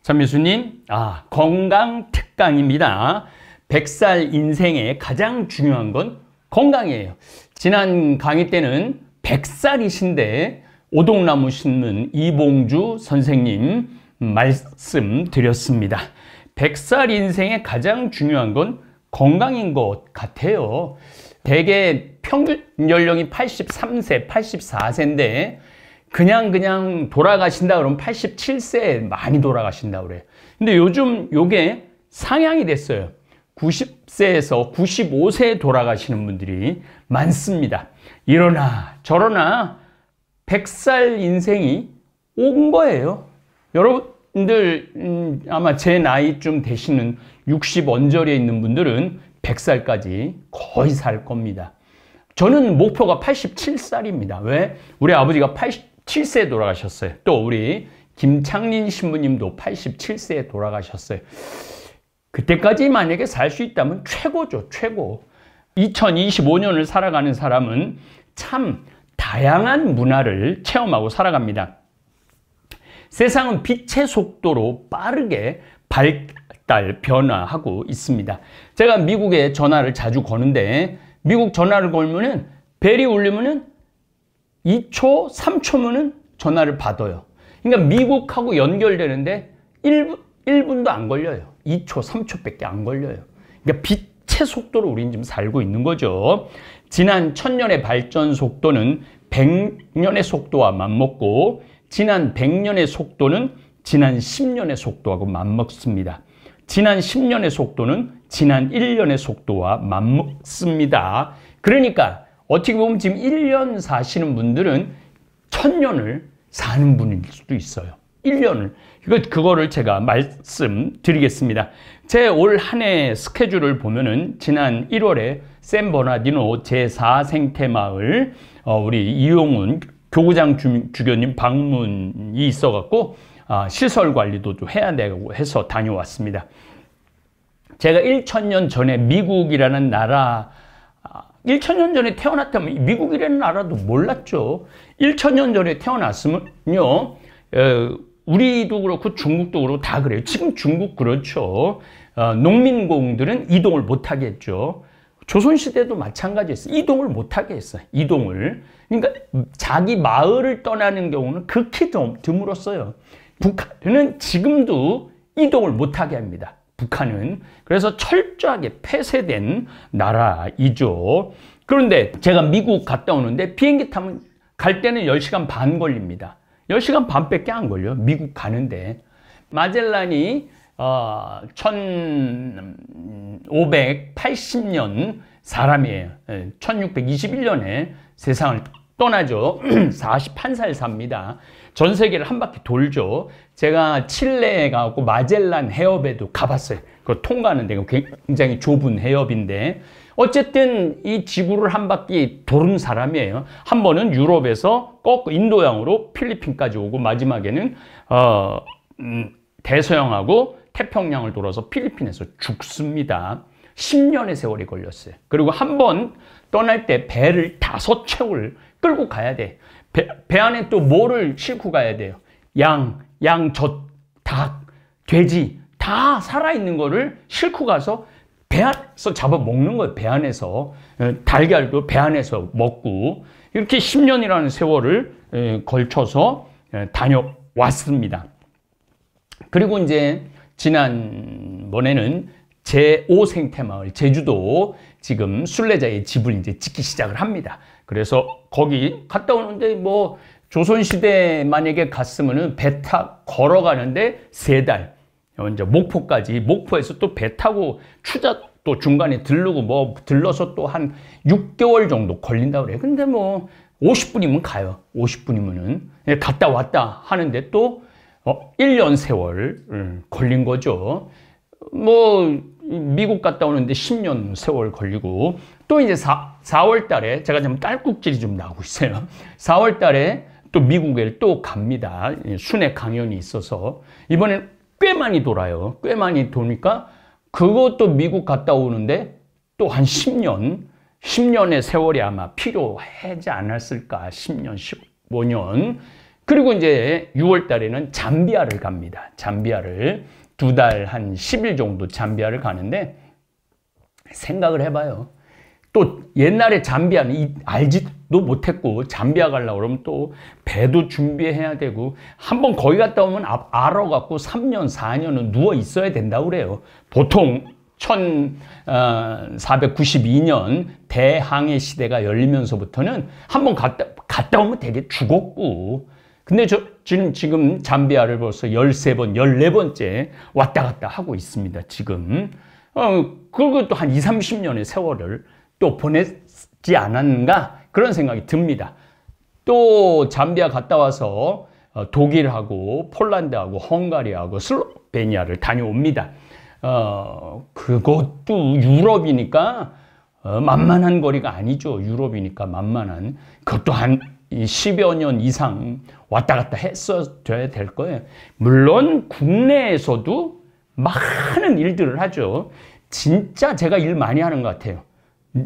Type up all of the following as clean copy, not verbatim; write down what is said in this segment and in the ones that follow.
전미수님, 건강 특강입니다. 100살 인생의 가장 중요한 건 건강이에요. 지난 강의 때는 100살이신데 오동나무 심는 이봉주 선생님 말씀드렸습니다. 100살 인생의 가장 중요한 건 건강인 것 같아요. 대개 평균 연령이 83세, 84세인데 그냥 돌아가신다 그러면 87세에 많이 돌아가신다 그래요. 근데 요즘 요게 상향이 됐어요. 90세에서 95세에 돌아가시는 분들이 많습니다. 이러나 저러나 100살 인생이 온 거예요. 여러분들 아마 제 나이쯤 되시는 60 언저리에 있는 분들은 100살까지 거의 살 겁니다. 저는 목표가 87살입니다. 왜? 우리 아버지가 87세에 돌아가셨어요. 또 우리 김창린 신부님도 87세에 돌아가셨어요. 그때까지 만약에 살 수 있다면 최고죠, 최고. 2025년을 살아가는 사람은 참 다양한 문화를 체험하고 살아갑니다. 세상은 빛의 속도로 빠르게 발달, 변화하고 있습니다. 제가 미국에 전화를 자주 거는데 미국 전화를 걸면은 벨이 울리면은 2초, 3초면은 전화를 받아요. 그러니까 미국하고 연결되는데 1분도 안 걸려요. 2초, 3초밖에 안 걸려요. 그러니까 빛의 속도로 우린 지금 살고 있는 거죠. 지난 1000년의 발전 속도는 100년의 속도와 맞먹고 지난 100년의 속도는 지난 10년의 속도하고 맞먹습니다. 지난 10년의 속도는 지난 1년의 속도와 맞먹습니다. 그러니까 어떻게 보면 지금 1년 사시는 분들은 1000년을 사는 분일 수도 있어요. 1년을. 그거를 제가 말씀드리겠습니다. 제 올 한 해 스케줄을 보면은 지난 1월에 샌버나디노 제4생태마을 우리 이용훈 교구장 주교님 방문이 있어갖고 시설 관리도 좀 해야 되고 해서 다녀왔습니다. 제가 1000년 전에 미국이라는 나라 1000년 전에 태어났다면 미국이라는 나라도 몰랐죠. 1000년 전에 태어났으면요. 우리도 그렇고 중국도 그렇고 다 그래요. 지금 중국 그렇죠. 농민공들은 이동을 못하게 했죠. 조선시대도 마찬가지였어요. 이동을 못하게 했어요. 이동을. 그러니까 자기 마을을 떠나는 경우는 극히 드물었어요. 북한은 지금도 이동을 못하게 합니다. 북한은. 그래서 철저하게 폐쇄된 나라이죠. 그런데 제가 미국 갔다 오는데 비행기 타면 갈 때는 10시간 반 걸립니다. 10시간 반밖에 안 걸려요. 미국 가는데. 마젤란이 1580년 사람이에요. 1621년에 세상을 떠나죠. 41살 삽니다. 전 세계를 한 바퀴 돌죠. 제가 칠레에 가고 마젤란 해협에도 가봤어요. 그거 통과하는 데가 굉장히 좁은 해협인데 어쨌든 이 지구를 한 바퀴 도는 사람이에요. 한 번은 유럽에서 꺾고 인도양으로 필리핀까지 오고 마지막에는 대서양하고 태평양을 돌아서 필리핀에서 죽습니다. 10년의 세월이 걸렸어요. 그리고 한 번 떠날 때 배를 5척을 끌고 가야 돼. 배 안에 또 뭐를 싣고 가야 돼요? 양, 젖, 닭, 돼지 다 살아있는 거를 싣고 가서 배 안에서 잡아먹는 거예요. 배 안에서. 달걀도 배 안에서 먹고 이렇게 10년이라는 세월을 걸쳐서 다녀왔습니다. 그리고 이제 지난번에는 제5생태마을 제주도 지금 순례자의 집을 이제 짓기 시작을 합니다. 그래서 거기 갔다 오는데 뭐 조선시대 만약에 갔으면은 배 타 걸어가는데 3달. 이제 목포까지, 목포에서 또 배 타고 추자 또 중간에 들르고 뭐 들러서 또 한 6개월 정도 걸린다 그래요. 근데 뭐 50분이면 가요. 50분이면은 갔다 왔다 하는데 또 1년 세월 걸린 거죠. 뭐 미국 갔다 오는데 10년 세월 걸리고 또 이제 4월 달에 제가 좀 딸꾹질이 좀 나오고 있어요. 4월 달에 또 미국에 또 갑니다. 순회 강연이 있어서 이번엔 꽤 많이 돌아요. 꽤 많이 도니까 그것도 미국 갔다 오는데 또 한 10년의 세월이 아마 필요하지 않았을까. 10년, 15년. 그리고 이제 6월 달에는 잠비아를 갑니다. 잠비아를 2달 한 10일 정도 잠비아를 가는데 생각을 해봐요. 또 옛날에 잠비아는 알지도 못했고 잠비아 가려고 그러면 또 배도 준비해야 되고 한번 거기 갔다 오면 알아갖고 3년, 4년은 누워 있어야 된다고 그래요. 보통 1492년 대항해 시대가 열리면서부터는 한번 갔다 오면 되게 죽었고 근데 지금 잠비아를 벌써 13번, 14번째 왔다 갔다 하고 있습니다. 지금. 그리고 또 한 20, 30년의 세월을 또 보냈지 않았는가 그런 생각이 듭니다. 또 잠비아 갔다 와서 독일하고 폴란드하고 헝가리하고 슬로베니아를 다녀옵니다. 그것도 유럽이니까 만만한 거리가 아니죠. 유럽이니까 만만한. 그것도 한 10여 년 이상 왔다 갔다 했어야 될 거예요. 물론 국내에서도 많은 일들을 하죠. 진짜 제가 일 많이 하는 것 같아요.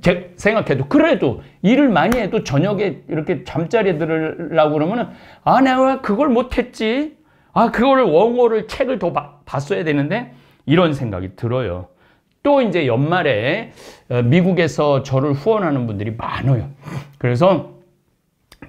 제가 생각해도 그래도 일을 많이 해도 저녁에 이렇게 잠자리에 들으려고 그러면은 내가 왜 그걸 못했지? 그거를 원고를 책을 더 봤어야 되는데 이런 생각이 들어요. 또 이제 연말에 미국에서 저를 후원하는 분들이 많아요. 그래서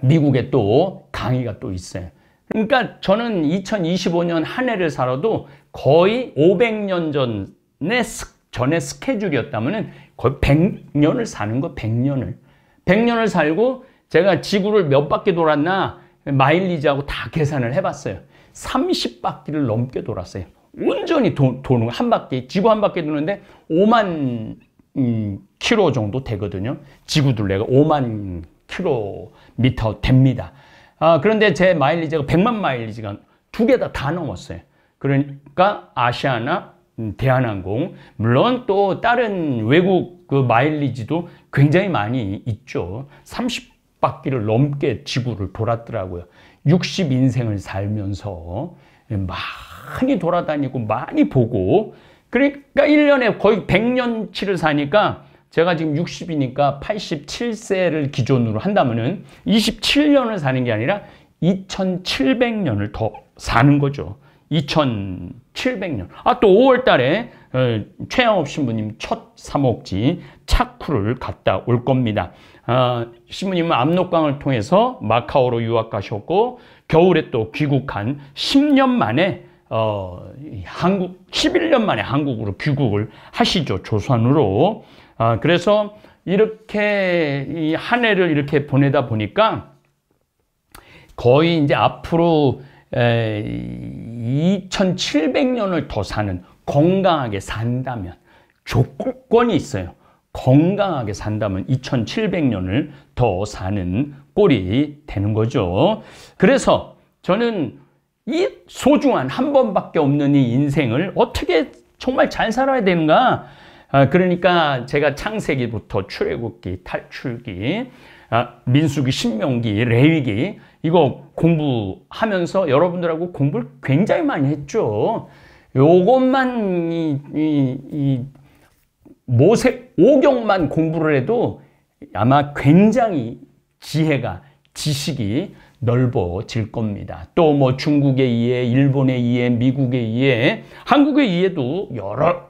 미국에 또 강의가 또 있어요. 그러니까 저는 2025년 한 해를 살아도 거의 500년 전의 스케줄이었다면 거의 100년을 사는 거, 100년을. 100년을 살고 제가 지구를 몇 바퀴 돌았나 마일리지하고 다 계산을 해봤어요. 30바퀴를 넘게 돌았어요. 온전히 도는 거, 한 바퀴, 지구 한 바퀴 도는데 5만 킬로 정도 되거든요. 지구 둘레가 5만 킬로미터 됩니다. 그런데 제 마일리지가 100만 마일리지가 두 개 다 넘었어요. 그러니까 아시아나 대한항공, 물론 또 다른 외국 그 마일리지도 굉장히 많이 있죠. 30바퀴를 넘게 지구를 돌았더라고요. 60인생을 살면서 많이 돌아다니고 많이 보고, 그러니까 1년에 거의 100년치를 사니까 제가 지금 60이니까 87세를 기준으로 한다면은 27년을 사는 게 아니라 2700년을 더 사는 거죠. 2700년. 또 5월 달에 최영업 신부님 첫 사목지 차쿠를 갔다 올 겁니다. 신부님은 압록강을 통해서 마카오로 유학 가셨고 겨울에 또 귀국한 10년 만에 11년 만에 한국으로 귀국을 하시죠. 조선으로. 그래서 이렇게 이 한 해를 이렇게 보내다 보니까 거의 이제 앞으로 2700년을 더 사는, 건강하게 산다면, 조건이 있어요. 건강하게 산다면 2700년을 더 사는 꼴이 되는 거죠. 그래서 저는 이 소중한 한 번밖에 없는 이 인생을 어떻게 정말 잘 살아야 되는가? 그러니까 제가 창세기부터 출애굽기, 탈출기, 민수기, 신명기, 레위기 이거 공부하면서 여러분들하고 공부를 굉장히 많이 했죠. 요것만 이 모세 오경만 공부를 해도 아마 굉장히 지식이 넓어질 겁니다. 또 뭐 중국의 이해, 일본의 이해, 미국의 이해, 한국의 이해도 여러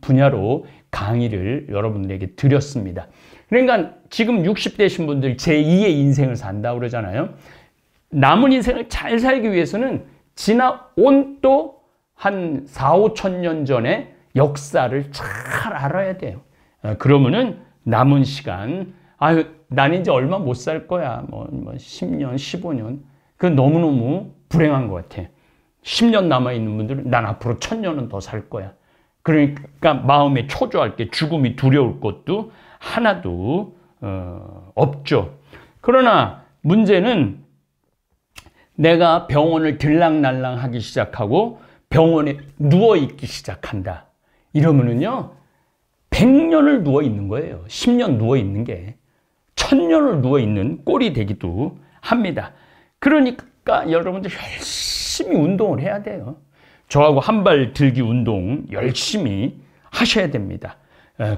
분야로 강의를 여러분들에게 드렸습니다. 그러니까 지금 60대신 분들 제2의 인생을 산다고 그러잖아요. 남은 인생을 잘 살기 위해서는 지나온 또 한 4, 5천 년 전의 역사를 잘 알아야 돼요. 그러면은 남은 시간, 난 이제 얼마 못 살 거야. 뭐 10년, 15년. 그건 너무너무 불행한 것 같아. 10년 남아있는 분들은 난 앞으로 1000년은 더 살 거야. 그러니까 마음에 초조할 게 죽음이 두려울 것도 하나도 없죠. 그러나 문제는 내가 병원을 들락날락 하기 시작하고 병원에 누워있기 시작한다. 이러면은요, 100년을 누워있는 거예요. 10년 누워있는 게 1000년을 누워있는 꼴이 되기도 합니다. 그러니까 여러분들 열심히 운동을 해야 돼요. 저하고 한발 들기 운동 열심히 하셔야 됩니다.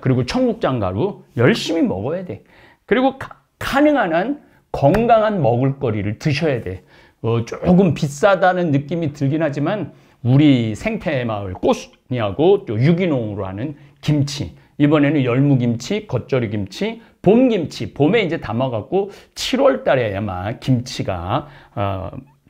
그리고 청국장가루 열심히 먹어야 돼. 그리고 가능한 한 건강한 먹을거리를 드셔야 돼. 조금 비싸다는 느낌이 들긴 하지만 우리 생태마을 꽃순이하고 또 유기농으로 하는 김치, 이번에는 열무김치, 겉절이김치, 봄김치, 봄에 이제 담아갖고 7월 달에 아마 김치가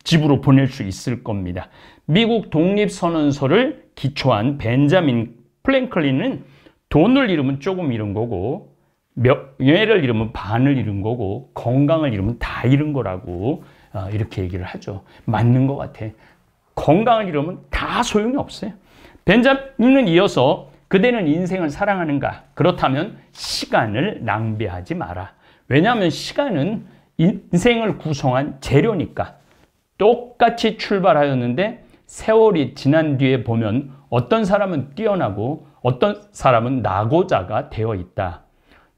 집으로 보낼 수 있을 겁니다. 미국 독립선언서를 기초한 벤자민 프랭클린은 돈을 잃으면 조금 잃은 거고, 명예를 잃으면 반을 잃은 거고, 건강을 잃으면 다 잃은 거라고 이렇게 얘기를 하죠. 맞는 것 같아. 건강을 잃으면 다 소용이 없어요. 벤자민은 이어서 그대는 인생을 사랑하는가? 그렇다면 시간을 낭비하지 마라. 왜냐하면 시간은 인생을 구성한 재료니까. 똑같이 출발하였는데 세월이 지난 뒤에 보면 어떤 사람은 뛰어나고 어떤 사람은 낙오자가 되어 있다.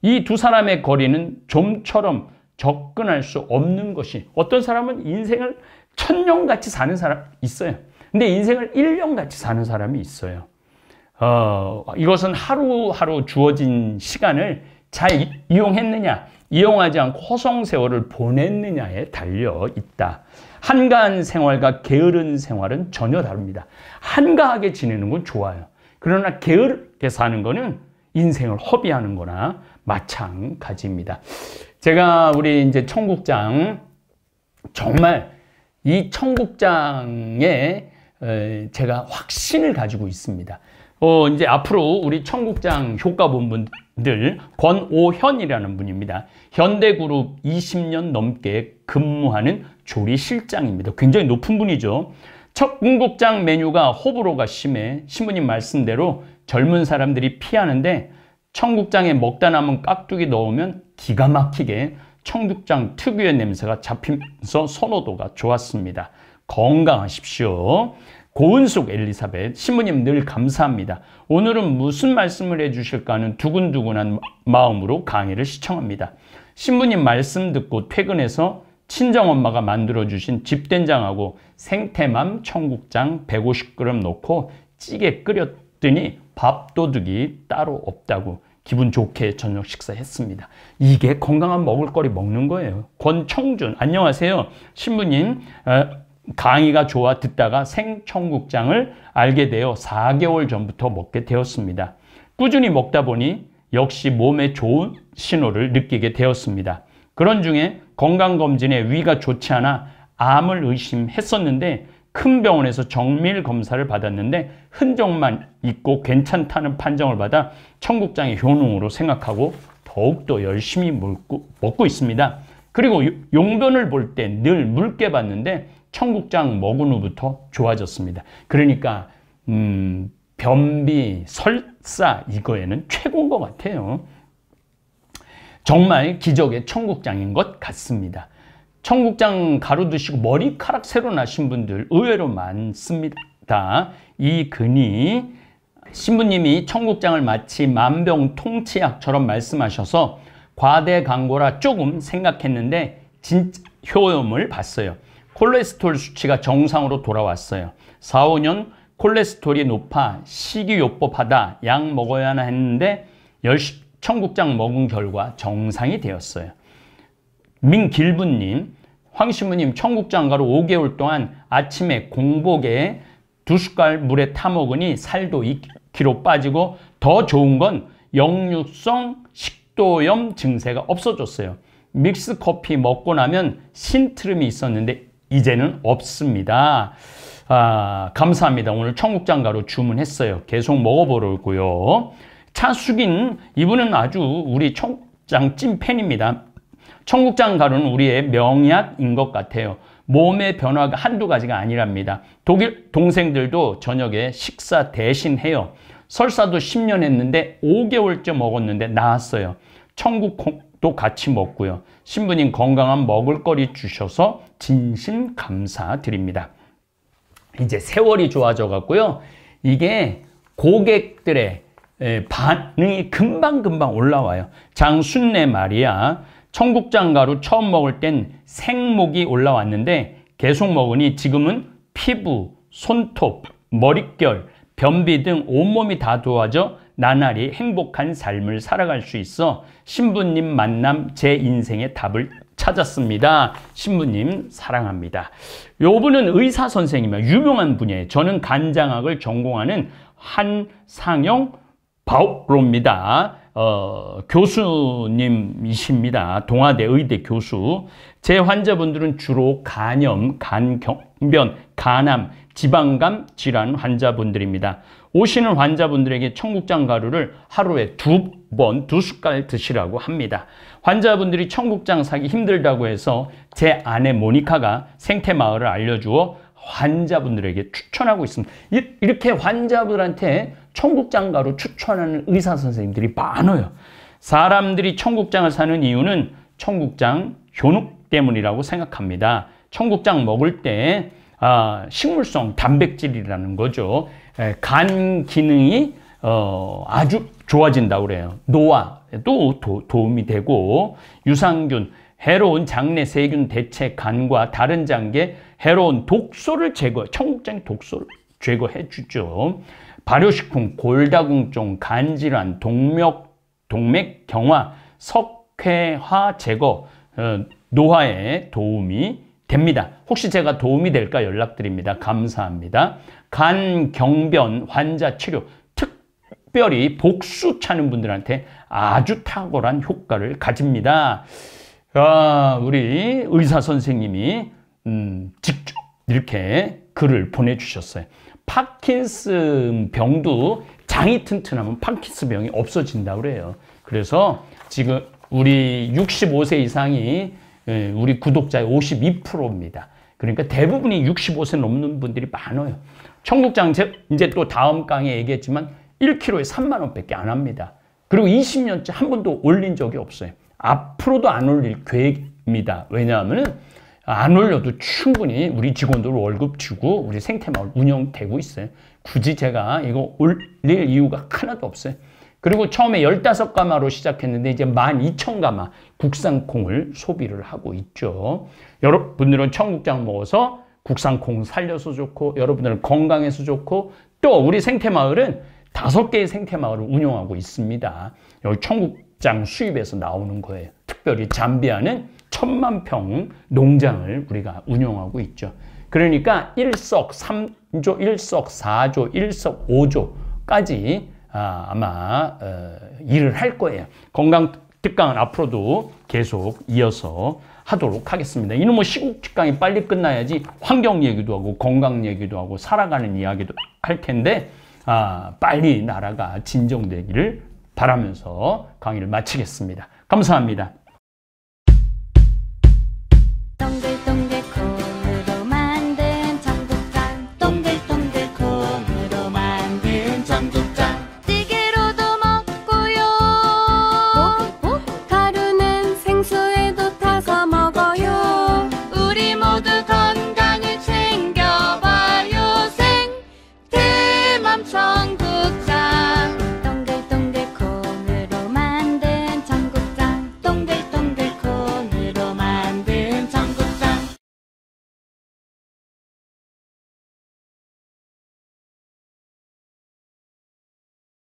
이 두 사람의 거리는 좀처럼 접근할 수 없는 것이, 어떤 사람은 인생을 1000년같이 사는 사람 있어요. 근데 인생을 1년같이 사는 사람이 있어요. 이것은 하루하루 주어진 시간을 잘 이용했느냐, 이용하지 않고 허송세월을 보냈느냐에 달려 있다. 한가한 생활과 게으른 생활은 전혀 다릅니다. 한가하게 지내는 건 좋아요. 그러나 게으르게 사는 거는 인생을 허비하는 거나 마찬가지입니다. 제가 우리 이제 청국장, 정말 이 청국장에 제가 확신을 가지고 있습니다. 이제 앞으로 우리 청국장 효과본분들, 권오현이라는 분입니다. 현대그룹 20년 넘게 근무하는 조리실장입니다. 굉장히 높은 분이죠. 청국장 메뉴가 호불호가 심해 신부님 말씀대로 젊은 사람들이 피하는데, 청국장에 먹다 남은 깍두기 넣으면 기가 막히게 청국장 특유의 냄새가 잡히면서 선호도가 좋았습니다. 건강하십시오. 고은숙 엘리사벳, 신부님 늘 감사합니다. 오늘은 무슨 말씀을 해주실까 하는 두근두근한 마음으로 강의를 시청합니다. 신부님 말씀 듣고 퇴근해서 친정엄마가 만들어주신 집된장하고 생태맘 청국장 150g 넣고 찌개 끓였더니 밥도둑이 따로 없다고 기분 좋게 저녁 식사했습니다. 이게 건강한 먹을거리 먹는 거예요. 권청준, 안녕하세요. 신부님, 강의가 좋아 듣다가 생청국장을 알게 되어 4개월 전부터 먹게 되었습니다. 꾸준히 먹다 보니 역시 몸에 좋은 신호를 느끼게 되었습니다. 그런 중에 건강검진에 위가 좋지 않아 암을 의심했었는데 큰 병원에서 정밀 검사를 받았는데 흔적만 있고 괜찮다는 판정을 받아 청국장의 효능으로 생각하고 더욱더 열심히 먹고 있습니다. 그리고 용변을 볼 때 늘 묽게 봤는데 청국장 먹은 후부터 좋아졌습니다. 그러니까 변비, 설사 이거에는 최고인 것 같아요. 정말 기적의 청국장인 것 같습니다. 청국장 가루 드시고 머리카락 새로 나신 분들 의외로 많습니다. 이 근이 신부님이 청국장을 마치 만병통치약처럼 말씀하셔서 과대 광고라 조금 생각했는데 진짜 효험을 봤어요. 콜레스테롤 수치가 정상으로 돌아왔어요. 4, 5년 콜레스테롤이 높아 식이요법하다, 약 먹어야 하나 했는데 청국장 먹은 결과 정상이 되었어요. 민길부님, 황신부님 청국장 가루 5개월 동안 아침에 공복에 2숟갈 물에 타 먹으니 살도 2kg 빠지고 더 좋은 건 역류성 식도염 증세가 없어졌어요. 믹스커피 먹고 나면 신트름이 있었는데 이제는 없습니다. 감사합니다. 오늘 청국장 가루 주문했어요. 계속 먹어보려고요. 차숙인, 이분은 아주 우리 청국장 찐 팬입니다. 청국장 가루는 우리의 명약인 것 같아요. 몸의 변화가 한두 가지가 아니랍니다. 독일 동생들도 저녁에 식사 대신 해요. 설사도 10년 했는데 5개월째 먹었는데 나았어요. 청국도 같이 먹고요. 신부님 건강한 먹을거리 주셔서 진심 감사드립니다. 이제 세월이 좋아져 갖고요. 이게 고객들의 반응이 금방금방 올라와요. 장순례 말이야. 청국장 가루 처음 먹을 땐 생목이 올라왔는데 계속 먹으니 지금은 피부, 손톱, 머릿결, 변비 등 온몸이 다 도와져 나날이 행복한 삶을 살아갈 수 있어 신부님 만남 제 인생의 답을 찾았습니다. 신부님 사랑합니다. 요분은 의사 선생님이에요. 유명한 분이에요. 저는 간장학을 전공하는 한상영 바오로입니다. 교수님이십니다. 동아대 의대 교수. 제 환자분들은 주로 간염, 간경변, 간암, 지방감 질환 환자분들입니다. 오시는 환자분들에게 청국장 가루를 하루에 2번, 2숟갈 드시라고 합니다. 환자분들이 청국장 사기 힘들다고 해서 제 아내 모니카가 생태마을을 알려주어 환자분들에게 추천하고 있습니다. 이렇게 환자분들한테 청국장 가루 추천하는 의사 선생님들이 많아요. 사람들이 청국장을 사는 이유는 청국장 효능 때문이라고 생각합니다. 청국장 먹을 때 식물성 단백질이라는 거죠. 간 기능이 아주 좋아진다고 그래요. 노화에도 도움이 되고 유산균, 해로운 장내 세균 대체 간과 다른 장기의 해로운 독소를 청국장이 독소를 제거해 주죠. 발효식품, 골다공증, 간질환, 동맥경화, 석회화 제거, 노화에 도움이 됩니다. 혹시 제가 도움이 될까 연락드립니다. 감사합니다. 간경변 환자 치료, 특별히 복수 차는 분들한테 아주 탁월한 효과를 가집니다. 우리 의사 선생님이 직접 이렇게 글을 보내주셨어요. 파킨슨 병도 장이 튼튼하면 파킨슨 병이 없어진다고 그래요. 그래서 지금 우리 65세 이상이 우리 구독자의 52%입니다. 그러니까 대부분이 65세 넘는 분들이 많아요. 청국장 이제 또 다음 강의에 얘기했지만 1kg에 3만 원밖에 안 합니다. 그리고 20년째 한 번도 올린 적이 없어요. 앞으로도 안 올릴 계획입니다. 왜냐하면 안 올려도 충분히 우리 직원들 월급 주고 우리 생태마을 운영되고 있어요. 굳이 제가 이거 올릴 이유가 하나도 없어요. 그리고 처음에 15가마로 시작했는데 이제 12,000가마 국산 콩을 소비를 하고 있죠. 여러분들은 청국장 먹어서 국산 콩 살려서 좋고 여러분들은 건강해서 좋고 또 우리 생태마을은 5개의 생태마을을 운영하고 있습니다. 여기 청국장 수입에서 나오는 거예요. 특별히 잠비아는 1000만 평 농장을 우리가 운영하고 있죠. 그러니까 일석삼조, 일석사조, 일석오조까지 아마 일을 할 거예요. 건강 특강은 앞으로도 계속 이어서 하도록 하겠습니다. 이는 뭐 시국 특강이 빨리 끝나야지 환경 얘기도 하고 건강 얘기도 하고 살아가는 이야기도 할 텐데 빨리 나라가 진정되기를 바라면서 강의를 마치겠습니다. 감사합니다.